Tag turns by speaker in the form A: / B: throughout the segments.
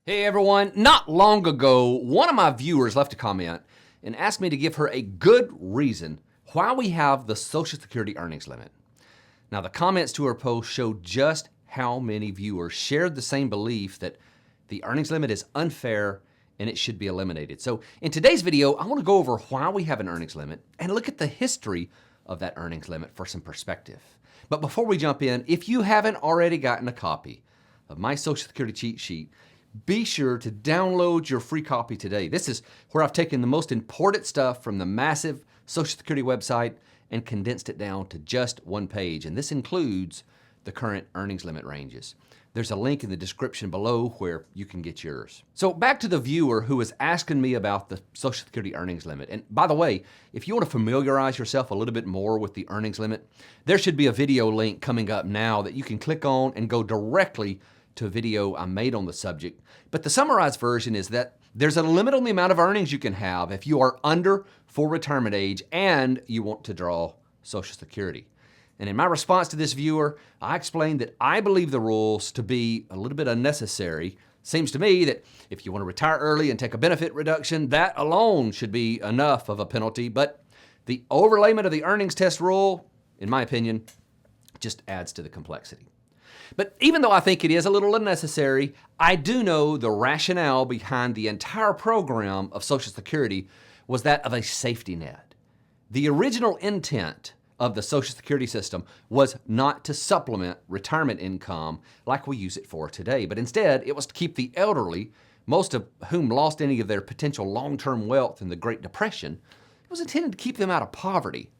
A: Hey everyone, not long ago, one of my viewers left a comment and asked me to give her a good reason why we have the Social Security earnings limit. Now, the comments to her post showed just how many viewers shared the same belief that the earnings limit is unfair and it should be eliminated. So in today's video, I want to go over why we have an earnings limit and look at the history of that earnings limit for some perspective. But before we jump in, if you haven't already gotten a copy of my Social Security cheat sheet, be sure to download your free copy today. This is where I've taken the most important stuff from the massive Social Security website and condensed it down to just one page. And this includes the current earnings limit ranges. There's a link in the description below where you can get yours. So back to the viewer who was asking me about the Social Security earnings limit. And by the way, if you want to familiarize yourself a little bit more with the earnings limit, there should be a video link coming up now that you can click on and go directly to a video I made on the subject. But the summarized version is that there's a limit on the amount of earnings you can have if you are under full retirement age and you want to draw Social Security. And in my response to this viewer, I explained that I believe the rules to be a little bit unnecessary. Seems to me that if you want to retire early and take a benefit reduction, that alone should be enough of a penalty. But the overlayment of the earnings test rule, in my opinion, just adds to the complexity. But even though I think it is a little unnecessary, I do know the rationale behind the entire program of Social Security was that of a safety net. The original intent of the Social Security system was not to supplement retirement income like we use it for today, but instead it was to keep the elderly, most of whom lost any of their potential long-term wealth in the Great Depression, it was intended to keep them out of poverty.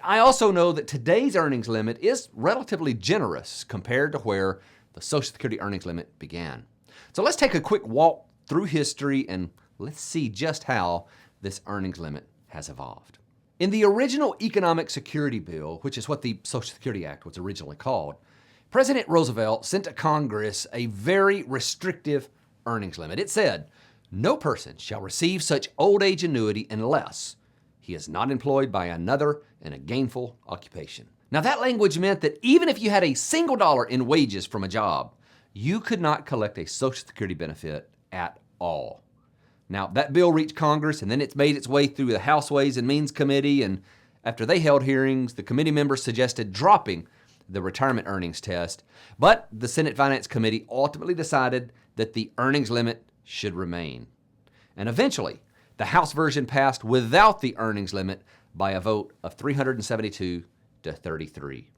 A: I also know that today's earnings limit is relatively generous compared to where the Social Security earnings limit began. So let's take a quick walk through history and let's see just how this earnings limit has evolved. In the original Economic Security Bill, which is what the Social Security Act was originally called, President Roosevelt sent to Congress a very restrictive earnings limit. It said, "No person shall receive such old age annuity unless he is not employed by another in a gainful occupation." Now that language meant that even if you had a single dollar in wages from a job, you could not collect a Social Security benefit at all. Now that bill reached Congress and then it's made its way through the House Ways and Means Committee, and after they held hearings, the committee members suggested dropping the retirement earnings test, but the Senate Finance Committee ultimately decided that the earnings limit should remain. And eventually, the House version passed without the earnings limit by a vote of 372 to 33.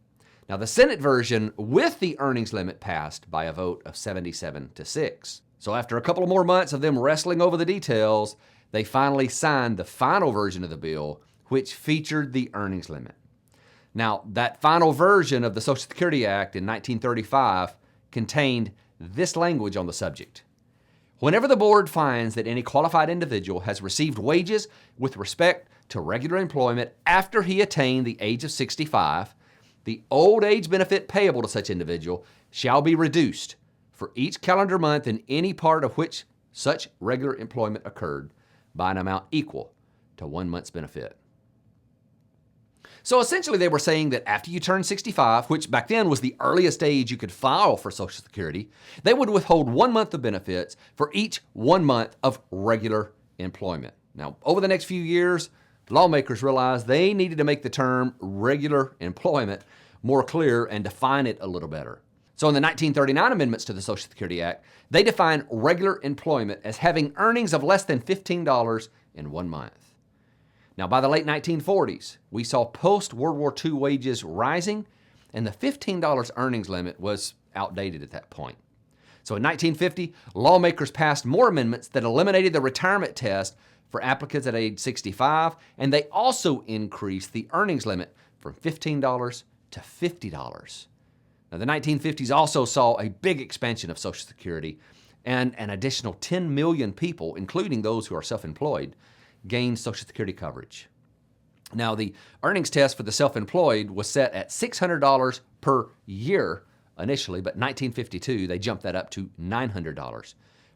A: Now the Senate version with the earnings limit passed by a vote of 77 to 6. So after a couple of more months of them wrestling over the details, they finally signed the final version of the bill, which featured the earnings limit. Now that final version of the Social Security Act in 1935 contained this language on the subject. Whenever the board finds that any qualified individual has received wages with respect to regular employment after he attained the age of 65, the old age benefit payable to such individual shall be reduced for each calendar month in any part of which such regular employment occurred by an amount equal to 1 month's benefit. So essentially they were saying that after you turn 65, which back then was the earliest age you could file for Social Security, they would withhold 1 month of benefits for each 1 month of regular employment. Now, over the next few years, lawmakers realized they needed to make the term regular employment more clear and define it a little better. So in the 1939 amendments to the Social Security Act, they defined regular employment as having earnings of less than $15 in 1 month. Now, by the late 1940s, we saw post-World War II wages rising, and the $15 earnings limit was outdated at that point. So in 1950, lawmakers passed more amendments that eliminated the retirement test for applicants at age 65, and they also increased the earnings limit from $15 to $50. Now, the 1950s also saw a big expansion of Social Security, and an additional 10 million people, including those who are self-employed, gained Social Security coverage. Now, the earnings test for the self-employed was set at $600 per year initially, but in 1952, they jumped that up to $900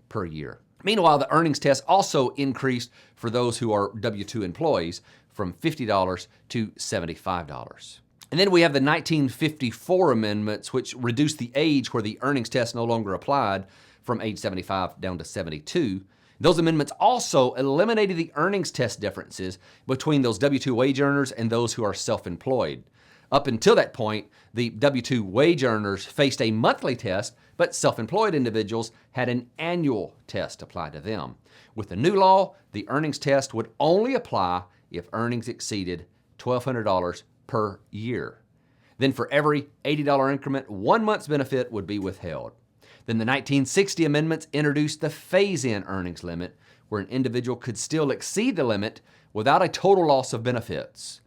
A: per year. Meanwhile, the earnings test also increased for those who are W-2 employees from $50 to $75. And then we have the 1954 amendments, which reduced the age where the earnings test no longer applied from age 75 down to 72. Those amendments also eliminated the earnings test differences between those W-2 wage earners and those who are self-employed. Up until that point, the W-2 wage earners faced a monthly test, but self-employed individuals had an annual test applied to them. With the new law, the earnings test would only apply if earnings exceeded $1,200 per year. Then for every $80 increment, 1 month's benefit would be withheld. Then the 1960 amendments introduced the phase-in earnings limit, where an individual could still exceed the limit without a total loss of benefits.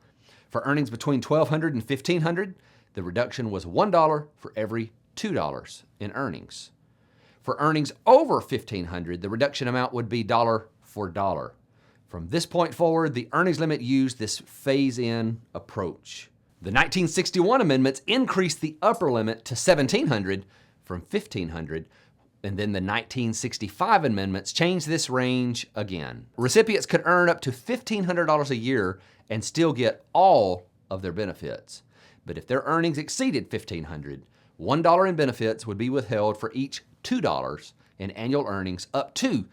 A: For earnings between $1,200 and $1,500, the reduction was $1 for every $2 in earnings. For earnings over $1,500, the reduction amount would be dollar for dollar. From this point forward, the earnings limit used this phase-in approach. The 1961 amendments increased the upper limit to $1,700 from $1,500, and then the 1965 amendments changed this range again. Recipients could earn up to $1,500 a year and still get all of their benefits. But if their earnings exceeded $1,500, $1 in benefits would be withheld for each $2 in annual earnings up to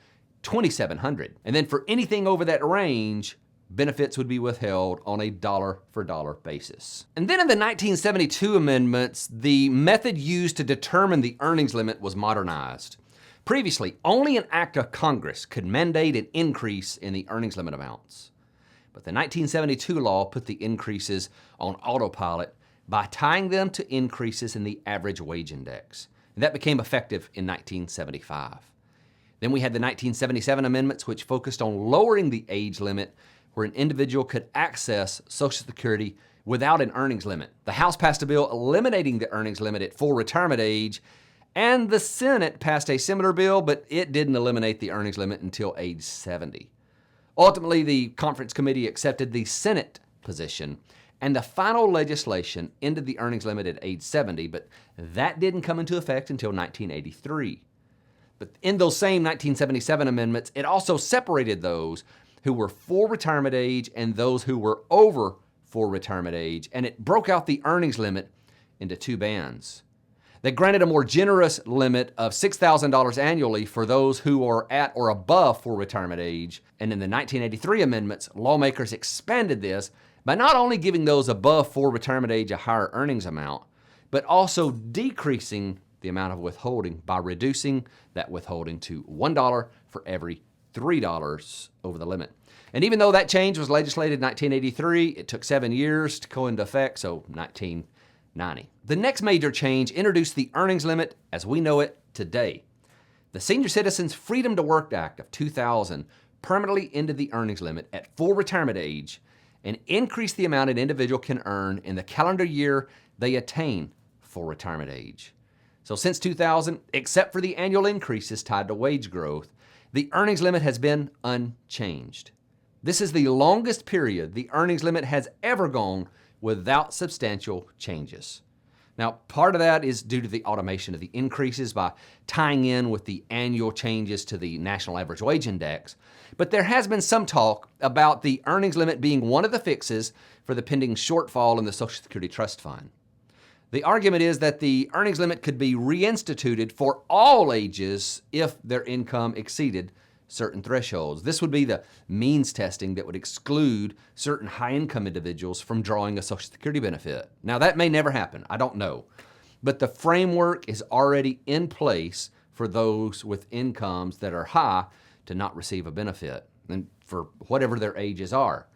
A: $2,700. And then for anything over that range, benefits would be withheld on a dollar-for-dollar basis. And then in the 1972 amendments, the method used to determine the earnings limit was modernized. Previously, only an act of Congress could mandate an increase in the earnings limit amounts. But the 1972 law put the increases on autopilot by tying them to increases in the average wage index. And that became effective in 1975. Then we had the 1977 amendments, which focused on lowering the age limit where an individual could access Social Security without an earnings limit. The House passed a bill eliminating the earnings limit at full retirement age, and the Senate passed a similar bill, but it didn't eliminate the earnings limit until age 70. Ultimately, the conference committee accepted the Senate position, and the final legislation ended the earnings limit at age 70, but that didn't come into effect until 1983. But in those same 1977 amendments, it also separated those who were full retirement age and those who were over full retirement age, and it broke out the earnings limit into two bands. They granted a more generous limit of $6,000 annually for those who are at or above full retirement age, and in the 1983 amendments, lawmakers expanded this by not only giving those above full retirement age a higher earnings amount, but also decreasing the amount of withholding by reducing that withholding to $1 for every $3 over the limit. And even though that change was legislated in 1983, it took 7 years to go into effect, so 1990. The next major change introduced the earnings limit as we know it today. The Senior Citizens Freedom to Work Act of 2000 permanently ended the earnings limit at full retirement age and increased the amount an individual can earn in the calendar year they attain full retirement age. So since 2000, except for the annual increases tied to wage growth, the earnings limit has been unchanged. This is the longest period the earnings limit has ever gone without substantial changes. Now, part of that is due to the automation of the increases by tying in with the annual changes to the National Average Wage Index, but there has been some talk about the earnings limit being one of the fixes for the pending shortfall in the Social Security Trust Fund. The argument is that the earnings limit could be reinstituted for all ages if their income exceeded certain thresholds. This would be the means testing that would exclude certain high-income individuals from drawing a Social Security benefit. Now, that may never happen. I don't know. But the framework is already in place for those with incomes that are high to not receive a benefit, and for whatever their ages are.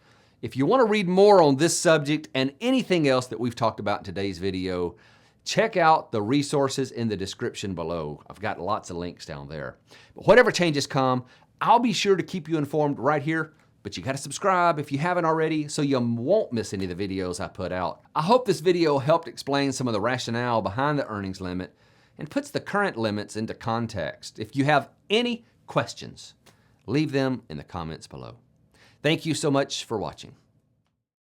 A: If you want to read more on this subject and anything else that we've talked about in today's video, check out the resources in the description below. I've got lots of links down there. But whatever changes come, I'll be sure to keep you informed right here, but you got to subscribe if you haven't already so you won't miss any of the videos I put out. I hope this video helped explain some of the rationale behind the earnings limit and puts the current limits into context. If you have any questions, leave them in the comments below. Thank you so much for watching.